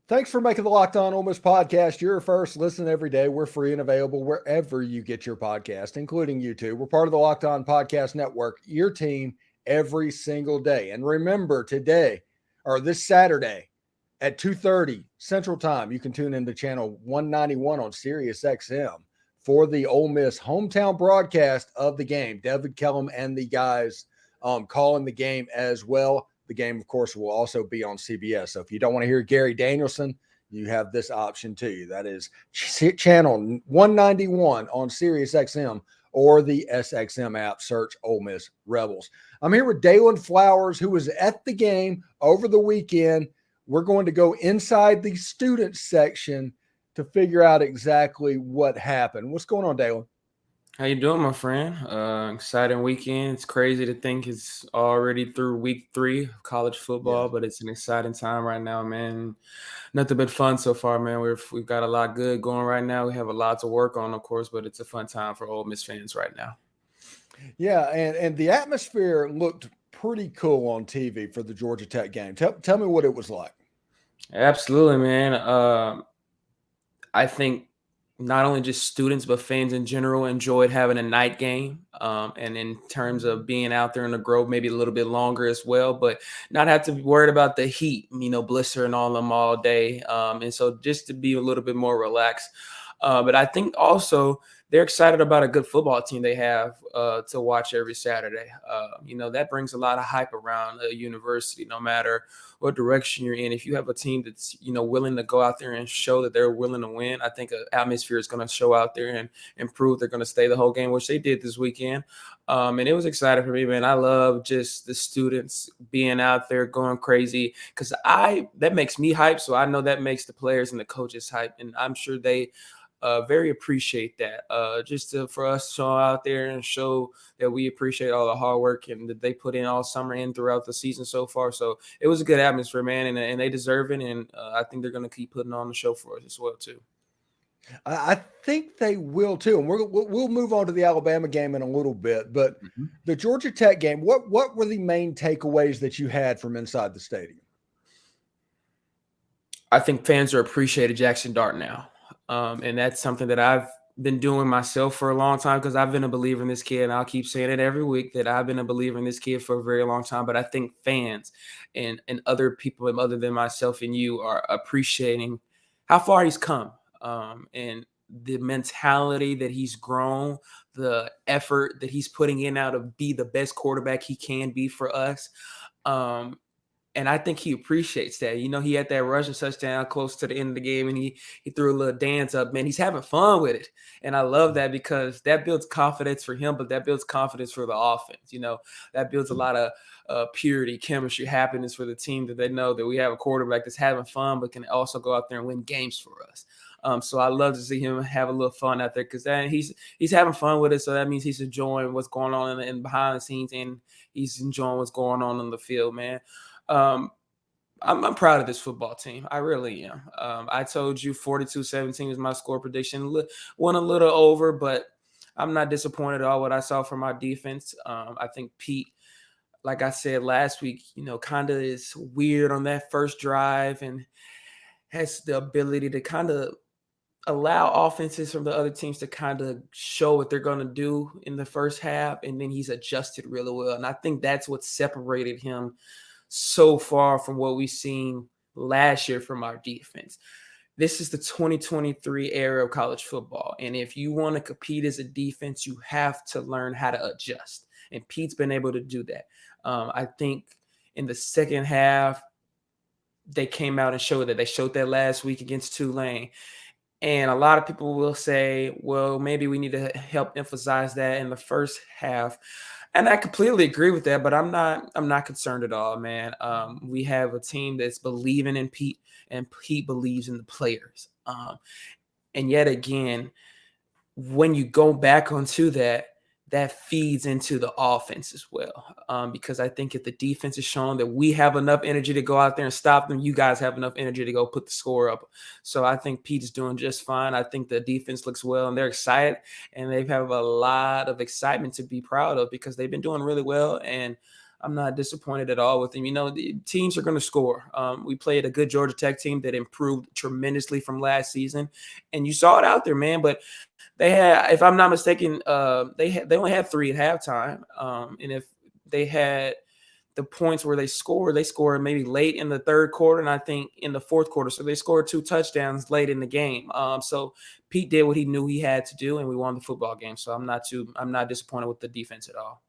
Thanks for making the Locked On Ole Miss podcast your first listen every day. We're free and available wherever you get your podcast, including YouTube. We're part of the Locked On Podcast Network, your team every single day. And remember, today or this Saturday at 2:30 Central Time, you can tune into channel 191 on Sirius XM for the Ole Miss hometown broadcast of the game. David Kellum and the guys calling the game as well. The game, of course, will also be on CBS. So if you don't want to hear Gary Danielson, you have this option too. That is channel 191 on Sirius XM or the SXM app. Search Ole Miss Rebels. I'm here with Daylan Flowers, who was at the game over the weekend. We're going to go inside the student section to figure out exactly what happened. What's going on, Daylan? How you doing, my friend? Exciting weekend. It's crazy to think it's already through week 3 of college football, but it's an exciting time right now, man. Nothing but fun so far, man. We've got a lot good going right now. We have a lot to work on, of course, but it's a fun time for Ole Miss fans right now. Yeah, and the atmosphere looked pretty cool on TV for the Georgia Tech game. Tell me what it was like. Absolutely, man. I think not only just students, but fans in general enjoyed having a night game. And in terms of being out there in the Grove, maybe a little bit longer as well, but not have to be worried about the heat, blistering on them all day. And so just to be a little bit more relaxed. But I think also they're excited about a good football team they have to watch every Saturday. That brings a lot of hype around a university, no matter what direction you're in. If you have a team that's, willing to go out there and show that they're willing to win, I think an atmosphere is going to show out there and prove they're going to stay the whole game, which they did this weekend. And it was exciting for me, man. I love just the students being out there going crazy because that makes me hype. So I know that makes the players and the coaches hype. And I'm sure they very appreciate that. For us to go out there and show that we appreciate all the hard work and that they put in all summer and throughout the season so far. So it was a good atmosphere, man, and they deserve it. And I think they're going to keep putting on the show for us as well, too. I think they will too, and we'll move on to the Alabama game in a little bit. But the Georgia Tech game, what were the main takeaways that you had from inside the stadium? I think fans are appreciating Jaxson Dart now. And that's something that I've been doing myself for a long time because I've been a believer in this kid. And I'll keep saying it every week that I've been a believer in this kid for a very long time. But I think fans and other people other than myself and you are appreciating how far he's come and the mentality that he's grown, the effort that he's putting in now to be the best quarterback he can be for us. And I think he appreciates that. He had that rushing touchdown close to the end of the game, and he threw a little dance up. Man, he's having fun with it. And I love that because that builds confidence for him, but that builds confidence for the offense. That builds a lot of purity, chemistry, happiness for the team that they know that we have a quarterback that's having fun, but can also go out there and win games for us. So I love to see him have a little fun out there because he's having fun with it. So that means he's enjoying what's going on in behind the scenes, and he's enjoying what's going on the field, man. I'm proud of this football team. I really am. I told you 42-17 is my score prediction. Went a little over, but I'm not disappointed at all what I saw from our defense. I think Pete, like I said last week, kind of is weird on that first drive and has the ability to kind of allow offenses from the other teams to kind of show what they're going to do in the first half, and then he's adjusted really well. And I think that's what separated him so far from what we've seen last year from our defense. This is the 2023 era of college football. And if you want to compete as a defense, you have to learn how to adjust. And Pete's been able to do that. I think in the second half, they came out and showed that. They showed that last week against Tulane. And a lot of people will say, well, maybe we need to help emphasize that in the first half. And I completely agree with that, but I'm not concerned at all, man. We have a team that's believing in Pete, and Pete believes in the players. And yet again, when you go back onto that feeds into the offense as well. Because I think if the defense is showing that we have enough energy to go out there and stop them, you guys have enough energy to go put the score up. So I think Pete is doing just fine. I think the defense looks well, and they're excited, and they have a lot of excitement to be proud of because they've been doing really well. And I'm not disappointed at all with him. The teams are going to score. We played a good Georgia Tech team that improved tremendously from last season, and you saw it out there, man. But they had, if I'm not mistaken, they only had 3 at halftime, and if they had the points where they scored maybe late in the third quarter and I think in the fourth quarter. So they scored 2 touchdowns late in the game. So Pete did what he knew he had to do, and we won the football game. So I'm not disappointed with the defense at all.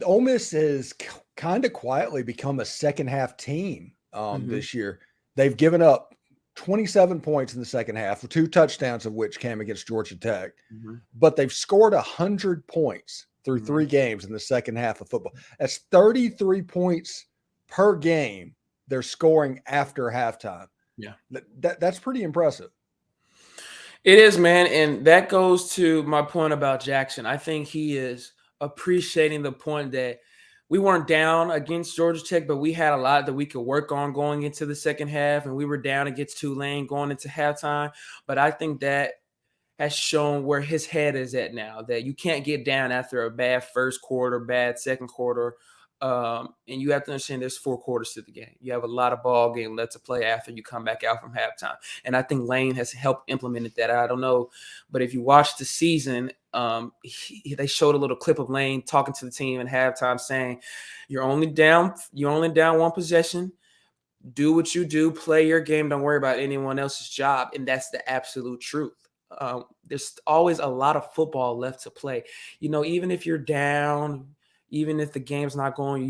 Ole Miss has kind of quietly become a second half team this year. They've given up 27 points in the second half, with 2 touchdowns of which came against Georgia Tech, but they've scored 100 points through 3 games in the second half of football. That's 33 points per game they're scoring after halftime. Yeah. That's pretty impressive. It is, man. And that goes to my point about Jaxson. I think he is appreciating the point that we weren't down against Georgia Tech, but we had a lot that we could work on going into the second half, and we were down against Tulane going into halftime. But I think that has shown where his head is at now, that you can't get down after a bad first quarter, bad second quarter. And you have to understand there's 4 quarters to the game. You have a lot of ball game left to play after you come back out from halftime. And I think Lane has helped implement that. I don't know, but if you watch the season, they showed a little clip of Lane talking to the team at halftime saying, you're only down 1 possession. Do what you do, play your game. Don't worry about anyone else's job. And that's the absolute truth. There's always a lot of football left to play. Even if you're down, even if the game's not going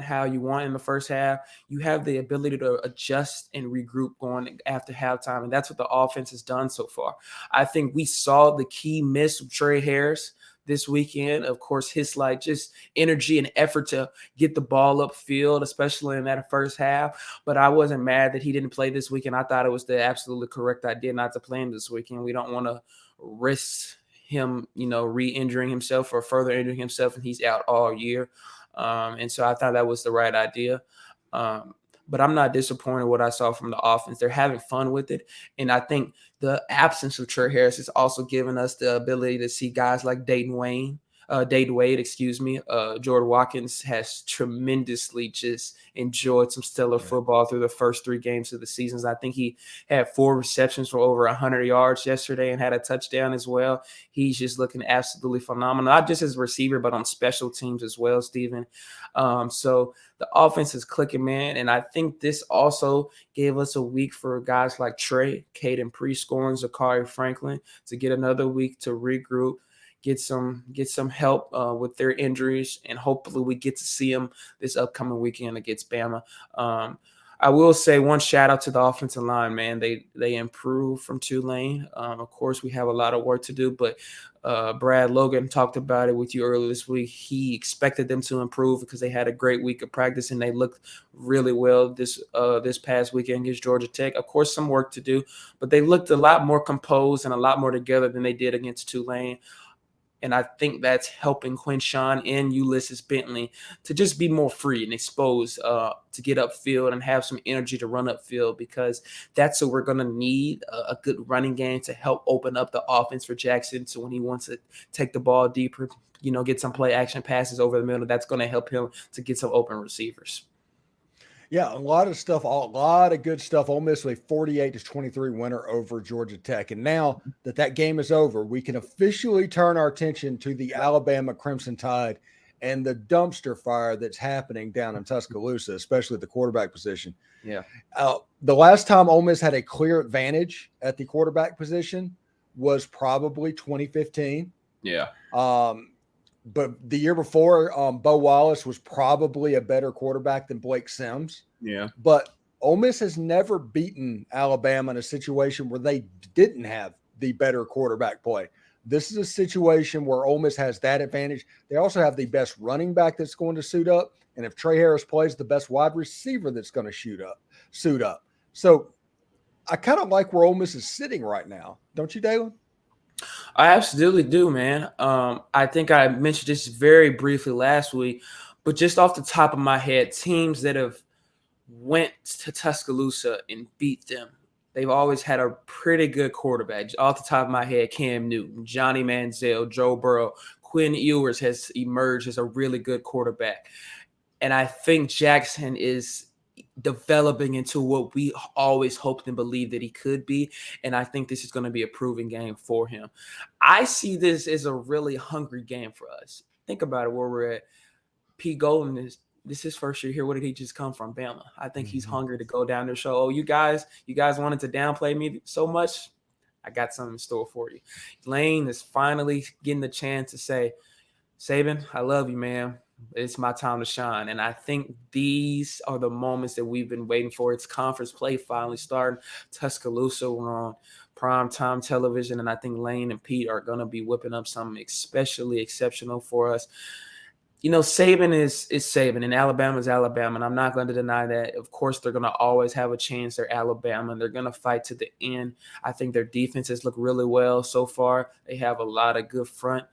how you want in the first half, you have the ability to adjust and regroup going after halftime. And that's what the offense has done so far. I think we saw the key miss of Trey Harris this weekend. Of course, his just energy and effort to get the ball upfield, especially in that first half. But I wasn't mad that he didn't play this weekend. I thought it was the absolutely correct idea not to play him this weekend. We don't want to risk him, re-injuring himself or further injuring himself, and he's out all year. And so I thought that was the right idea. But I'm not disappointed what I saw from the offense. They're having fun with it. And I think the absence of Trey Harris has also given us the ability to see guys like Dayton Wade. Jordan Watkins has tremendously just enjoyed some stellar football through the first 3 games of the season. I think he had 4 receptions for over 100 yards yesterday and had a touchdown as well. He's just looking absolutely phenomenal, not just as a receiver, but on special teams as well, Stephen. So the offense is clicking, man. And I think this also gave us a week for guys like Trey, Caden Pre-scoring, Zachary Franklin to get another week to regroup, get some help with their injuries, and hopefully we get to see them this upcoming weekend against Bama. I will say one shout out to the offensive line, man. They improved from Tulane. Of course, we have a lot of work to do, but Brad Logan talked about it with you earlier this week. He expected them to improve because they had a great week of practice and they looked really well this past weekend against Georgia Tech. Of course, some work to do, but they looked a lot more composed and a lot more together than they did against Tulane. And I think that's helping Quinshawn and Ulysses Bentley to just be more free and exposed to get upfield and have some energy to run upfield, because that's what we're going to need, a good running game to help open up the offense for Jaxson. So when he wants to take the ball deeper, get some play action passes over the middle, that's going to help him to get some open receivers. Yeah, a lot of good stuff. Ole Miss with a 48-23 winner over Georgia Tech. And now that game is over, we can officially turn our attention to the Alabama Crimson Tide and the dumpster fire that's happening down in Tuscaloosa, especially at the quarterback position. Yeah. The last time Ole Miss had a clear advantage at the quarterback position was probably 2015. Yeah. But the year before, Bo Wallace was probably a better quarterback than Blake Sims. Yeah. But Ole Miss has never beaten Alabama in a situation where they didn't have the better quarterback play. This is a situation where Ole Miss has that advantage. They also have the best running back that's going to suit up. And if Trey Harris plays, the best wide receiver that's going to suit up. So I kind of like where Ole Miss is sitting right now. Don't you, Daylan? I absolutely do, man. I think I mentioned this very briefly last week, but just off the top of my head, teams that have went to Tuscaloosa and beat them, they've always had a pretty good quarterback. Off the top of my head, Cam Newton, Johnny Manziel, Joe Burrow, Quinn Ewers has emerged as a really good quarterback. And I think Jaxson is developing into what we always hoped and believed that he could be. And I think this is going to be a proven game for him. I see this as a really hungry game for us. Think about it, where we're at. Pete Golden this is his first year here. Where did he just come from? Bama. I think he's hungry to go down there and show, oh, you guys wanted to downplay me so much. I got something in store for you. Lane is finally getting the chance to say, Saban, I love you, man. It's my time to shine. And I think these are the moments that we've been waiting for. It's conference play finally starting. Tuscaloosa, we're on primetime television, and I think Lane and Pete are going to be whipping up something especially exceptional for us. Saban is Saban, and Alabama is Alabama, and I'm not going to deny that. Of course, they're going to always have a chance. They're Alabama, and they're going to fight to the end. I think their defenses look really well so far. They have a lot of good front.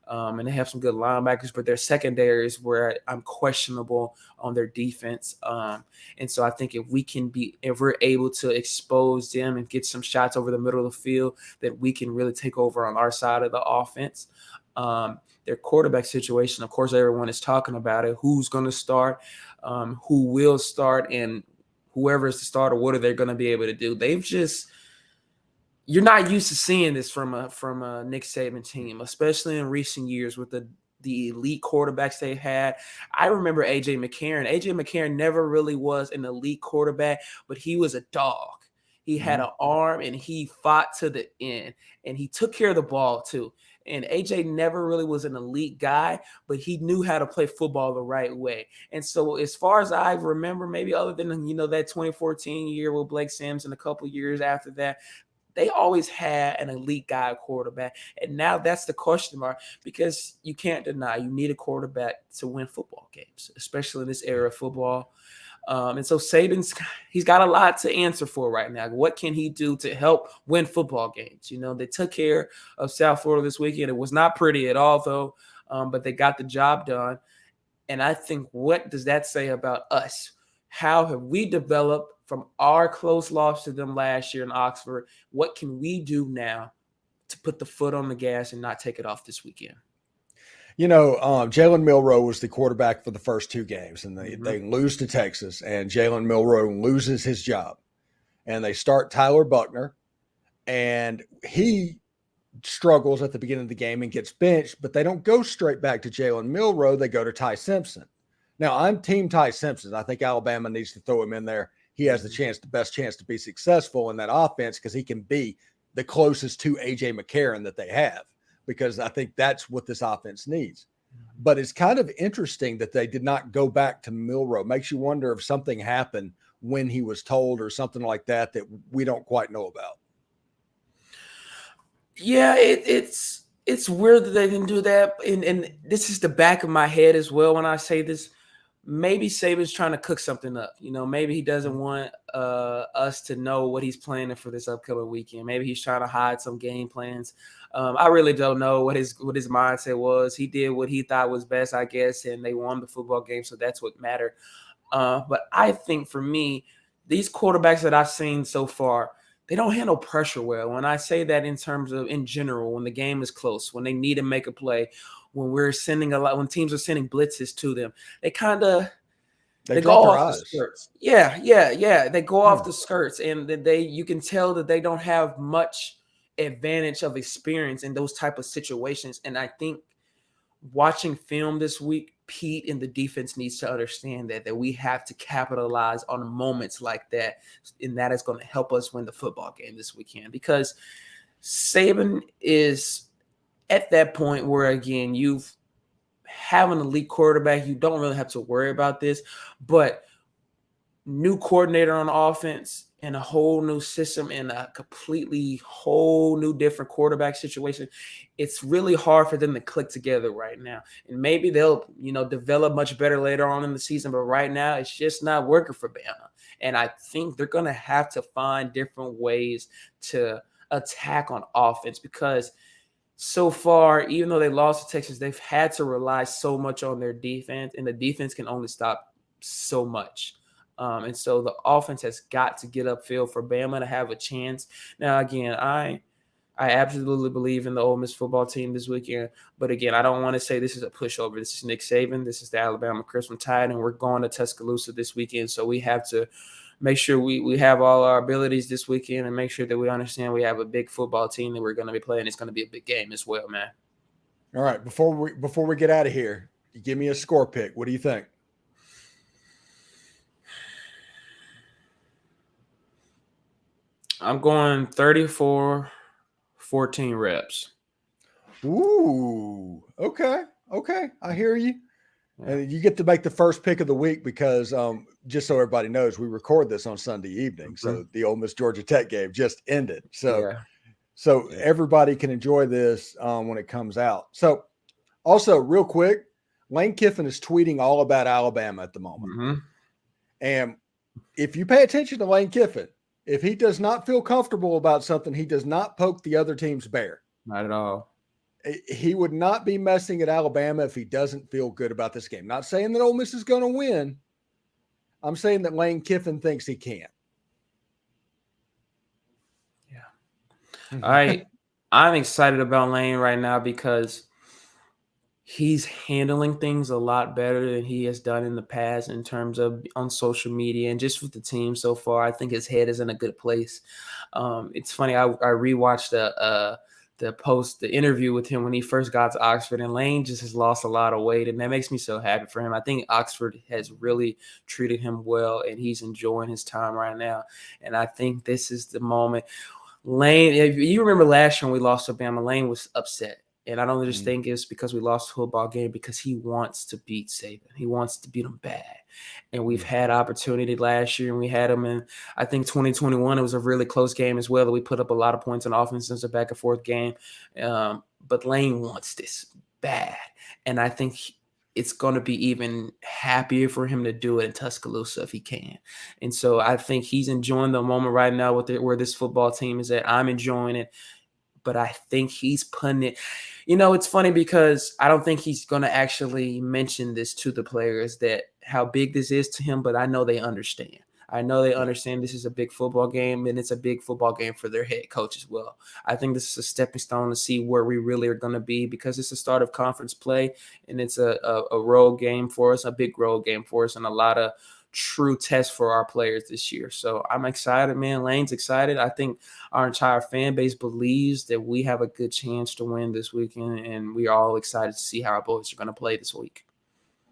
And they have some good linebackers, but their secondary is where I'm questionable on their defense. And so I think if we're able to expose them and get some shots over the middle of the field, that we can really take over on our side of the offense. Their quarterback situation, of course, everyone is talking about it. Who's going to start? Who will start? And whoever is the starter, what are they going to be able to do? You're not used to seeing this from a Nick Saban team, especially in recent years with the elite quarterbacks they had. I remember A.J. McCarron. A.J. McCarron never really was an elite quarterback, but he was a dog. He had an arm, and he fought to the end, and he took care of the ball too. And A.J. never really was an elite guy, but he knew how to play football the right way. And so as far as I remember, maybe other than, that 2014 year with Blake Sims and a couple years after that, they always had an elite guy quarterback. And now that's the question mark, because you can't deny you need a quarterback to win football games, especially in this era of football. And so he's got a lot to answer for right now. What can he do to help win football games? They took care of South Florida this weekend. It was not pretty at all, though, but they got the job done. And I think, what does that say about us? How have we developed from our close loss to them last year in Oxford? What can we do now to put the foot on the gas and not take it off this weekend? Jalen Milroe was the quarterback for the first two games, and they lose to Texas, and Jalen Milroe loses his job. And they start Tyler Buckner, and he struggles at the beginning of the game and gets benched, but they don't go straight back to Jalen Milroe. They go to Ty Simpson. Now, I'm team Ty Simpson. I think Alabama needs to throw him in there. He has the best chance to be successful in that offense, because he can be the closest to A.J. McCarron that they have, because I think that's what this offense needs. But it's kind of interesting that they did not go back to Milroe. Makes you wonder if something happened when he was told, or something like that we don't quite know about. Yeah, it's weird that they didn't do that. And this is the back of my head as well when I say this. Maybe Saban's trying to cook something up. Maybe he doesn't want us to know what he's planning for this upcoming weekend. Maybe he's trying to hide some game plans. I really don't know what his mindset was. He did what he thought was best, I guess, and they won the football game, so that's what mattered. But I think for me, these quarterbacks that I've seen so far, they don't handle pressure well. When I say that in terms of in general, when the game is close, when they need to make a play, when when teams are sending blitzes to them, they go off the skirts. Yeah. They go off the skirts, and you can tell that they don't have much advantage of experience in those type of situations. And I think watching film this week, Pete and the defense needs to understand that we have to capitalize on moments like that, and that is going to help us win the football game this weekend, because Saban is at that point where, again, you have an elite quarterback. You don't really have to worry about this, but new coordinator on offense and a whole new system and a completely whole new different quarterback situation, it's really hard for them to click together right now. And maybe they'll, develop much better later on in the season, but right now it's just not working for Bama. And I think they're going to have to find different ways to attack on offense, because so far, even though they lost to Texas, they've had to rely so much on their defense, and the defense can only stop so much. And so the offense has got to get upfield for Bama to have a chance. Now, again, I I absolutely believe in the Ole Miss football team this weekend. But again, I don't want to say this is a pushover. This is Nick Saban. This is the Alabama Crimson Tide, and we're going to Tuscaloosa this weekend. So we have to make sure we have all our abilities this weekend and make sure that we understand we have a big football team that we're going to be playing. It's going to be a big game as well, man. All right. Before we get out of here, give me a score pick. What do you think? I'm going 34-14 reps. Ooh, okay. I hear you. Yeah. And you get to make the first pick of the week because just so everybody knows, we record this on Sunday evening. Mm-hmm. So the Ole Miss Georgia Tech game just ended. So, everybody can enjoy this when it comes out. So also real quick, Lane Kiffin is tweeting all about Alabama at the moment. Mm-hmm. And if you pay attention to Lane Kiffin, if he does not feel comfortable about something, he does not poke the other team's bear. Not at all. He would not be messing at Alabama if he doesn't feel good about this game. Not saying that Ole Miss is going to win. I'm saying that Lane Kiffin thinks he can. Yeah. I'm excited about Lane right now because he's handling things a lot better than he has done in the past in terms of on social media and just with the team so far. I think his head is in a good place. It's funny. I rewatched the interview with him when he first got to Oxford, and Lane just has lost a lot of weight, and that makes me so happy for him. I think Oxford has really treated him well, and he's enjoying his time right now. And I think this is the moment. Lane, if you remember last year when we lost to Bama, Lane was upset. And I don't just think it's because we lost a football game, because he wants to beat Saban. He wants to beat him bad. And we've had opportunity last year, and we had him in, I think, 2021. It was a really close game as well that we put up a lot of points on offense. It's a back-and-forth game. But Lane wants this bad. And I think it's going to be even happier for him to do it in Tuscaloosa if he can. And so I think he's enjoying the moment right now with where this football team is at. I'm enjoying it. But I think he's putting it – it's funny because I don't think he's going to actually mention this to the players, that how big this is to him, but I know they understand. I know they understand this is a big football game, and it's a big football game for their head coach as well. I think this is a stepping stone to see where we really are going to be, because it's the start of conference play, and it's a road game for us, a big road game for us, and a lot of true test for our players this year. So I'm excited, man. Lane's excited. I think our entire fan base believes that we have a good chance to win this weekend, and we are all excited to see how our boys are going to play this week.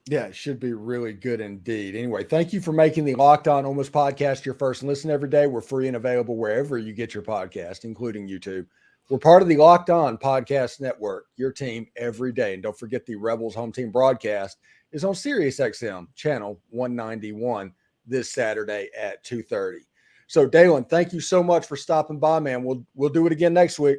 Yeah, it should be really good indeed. Anyway, thank you for making the Locked On Ole Miss podcast your first listen every day. We're free and available wherever you get your podcast, including YouTube. We're part of the Locked On Podcast Network, your team every day. And don't forget, the Rebels home team broadcast is on Sirius XM channel 191 this Saturday at 2:30. So, Daylan, thank you so much for stopping by, man. We'll do it again next week.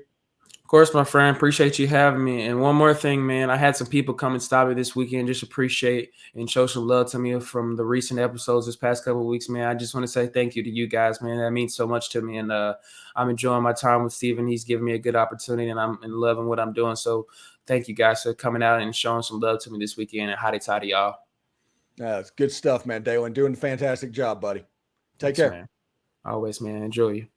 Of course, my friend. Appreciate you having me. And one more thing, man. I had some people come and stop me this weekend, just appreciate and show some love to me from the recent episodes this past couple of weeks, man. I just want to say thank you to you guys, man. That means so much to me. And I'm enjoying my time with Steven. He's giving me a good opportunity, and I'm loving what I'm doing. So thank you guys for coming out and showing some love to me this weekend. And howdy to y'all. It's good stuff, man. Daylan, doing a fantastic job, buddy. Take care. Man. Always, man. Enjoy you.